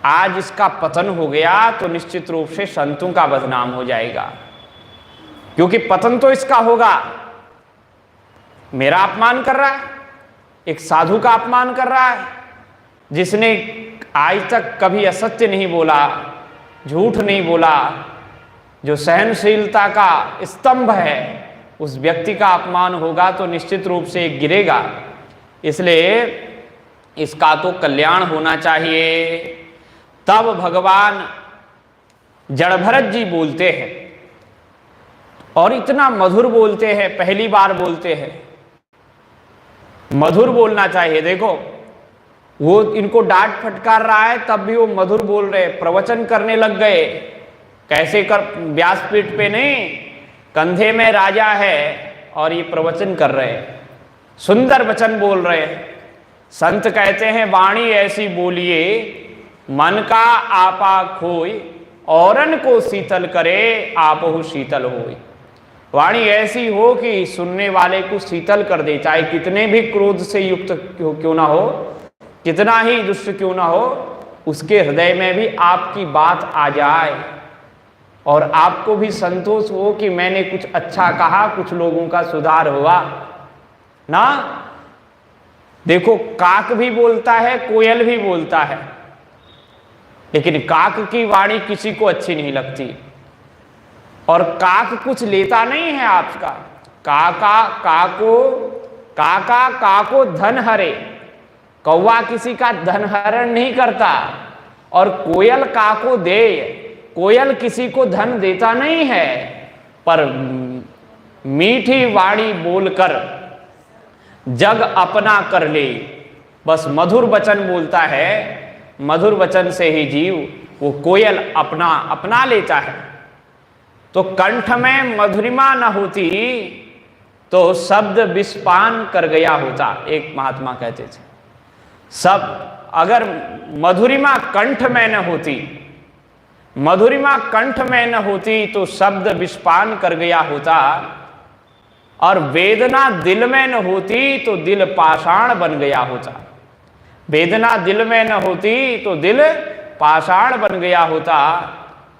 आज इसका पतन हो गया तो निश्चित रूप से संतों का बदनाम हो जाएगा, क्योंकि पतन तो इसका होगा। मेरा अपमान कर रहा है, एक साधु का अपमान कर रहा है, जिसने आज तक कभी असत्य नहीं बोला, झूठ नहीं बोला, जो सहनशीलता का स्तंभ है, उस व्यक्ति का अपमान होगा तो निश्चित रूप से गिरेगा। इसलिए इसका तो कल्याण होना चाहिए। तब भगवान जड़भरत जी बोलते हैं, और इतना मधुर बोलते हैं, पहली बार बोलते हैं। मधुर बोलना चाहिए। देखो, वो इनको डांट फटकार रहा है, तब भी वो मधुर बोल रहे, प्रवचन करने लग गए। कैसे कर, व्यासपीठ पे नहीं, कंधे में राजा है और ये प्रवचन कर रहे हैं, सुंदर वचन बोल रहे हैं। संत कहते हैं, वाणी ऐसी बोलिए मन का आपा खोई, औरन को शीतल करे आपहु शीतल होई। वाणी ऐसी हो कि सुनने वाले को शीतल कर दे, चाहे कितने भी क्रोध से युक्त क्यों ना हो, कितना ही दुष्ट क्यों ना हो, उसके हृदय में भी आपकी बात आ जाए और आपको भी संतोष हो कि मैंने कुछ अच्छा कहा, कुछ लोगों का सुधार हुआ ना। देखो, काक भी बोलता है, कोयल भी बोलता है, लेकिन काक की वाणी किसी को अच्छी नहीं लगती। और काक कुछ लेता नहीं है आपका। काका काको धन हरे, कौवा किसी का धन हरण नहीं करता। और कोयल काको दे, कोयल किसी को धन देता नहीं है, पर मीठी वाणी बोलकर जग अपना कर ले। बस मधुर वचन बोलता है, मधुर वचन से ही जीव वो कोयल अपना लेता है। तो कंठ में मधुरिमा न होती तो शब्द विषपान कर गया होता, एक महात्मा कहते थे। सब अगर मधुरिमा कंठ में न होती, मधुरिमा कंठ में न होती तो शब्द विषपान कर गया होता, और वेदना दिल में न होती तो दिल पाषाण बन गया होता। वेदना दिल में न होती तो दिल पाषाण बन गया होता,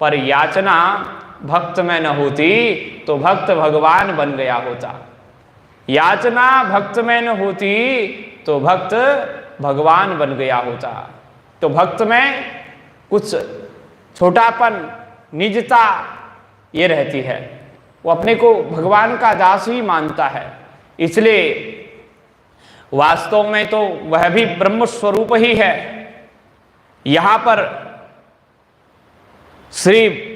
पर याचना भक्त में न होती तो भक्त भगवान बन गया होता। याचना भक्त में न होती तो भक्त भगवान बन गया होता। तो भक्त में कुछ छोटापन, निजता ये रहती है, वो अपने को भगवान का दास ही मानता है। इसलिए वास्तव में तो वह भी ब्रह्म स्वरूप ही है। यहां पर श्री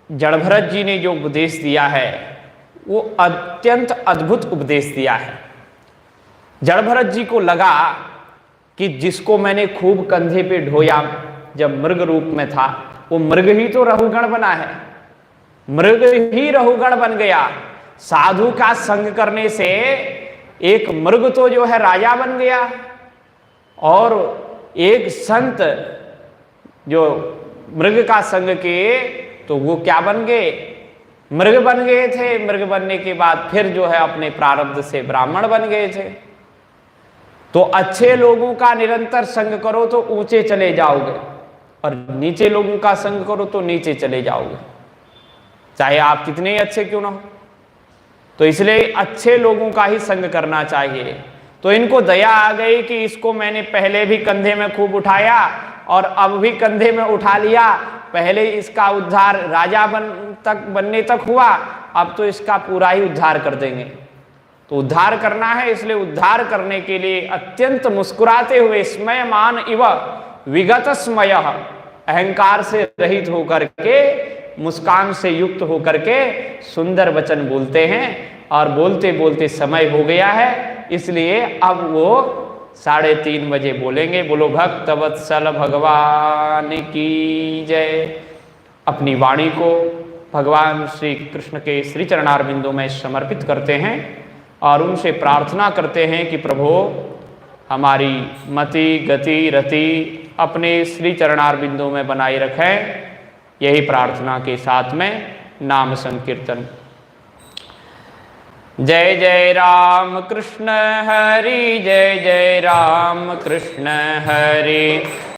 जड़भरत जी ने जो उपदेश दिया है वो अत्यंत अद्भुत उपदेश दिया है। जड़भरत जी को लगा कि जिसको मैंने खूब कंधे पे ढोया जब मृग रूप में था, वो मृग ही तो रहुगण बना है, मृग ही रहुगण बन गया। साधु का संग करने से एक मृग तो जो है राजा बन गया, और एक संत जो मृग का संग किए तो वो क्या बन गए, मृग बन गए थे। मृग बनने के बाद फिर जो है अपने प्रारब्ध से ब्राह्मण बन गए थे। तो अच्छे लोगों का निरंतर संग करो तो ऊंचे चले जाओगे, और नीचे लोगों का संग करो तो नीचे चले जाओगे, चाहे आप कितने ही अच्छे क्यों ना हो। तो इसलिए अच्छे लोगों का ही संग करना चाहिए। तो इनको दया आ गई कि इसको मैंने पहले भी कंधे में खूब उठाया और अब भी कंधे में उठा लिया। पहले इसका उद्धार राजा बनने तक हुआ, अब तो इसका पूरा ही उद्धार कर देंगे। तो उद्धार करना है, इसलिए उद्धार करने के लिए अत्यंत मुस्कुराते हुए स्मयमान इव विगत स्मय, अहंकार से रहित होकर के, मुस्कान से युक्त होकर के सुंदर वचन बोलते हैं। और बोलते बोलते समय हो गया है, इसलिए अब वो 3:30 बजे बोलेंगे। बोलो भक्त वत्सल भगवान की जय। अपनी वाणी को भगवान श्री कृष्ण के श्री चरणारविंदों में समर्पित करते हैं और उनसे प्रार्थना करते हैं कि प्रभु हमारी मति गति रति अपने श्री चरणारविंदों में बनाए रखें। यही प्रार्थना के साथ में नाम संकीर्तन। जय जय राम कृष्ण हरि, जय जय राम कृष्ण हरि।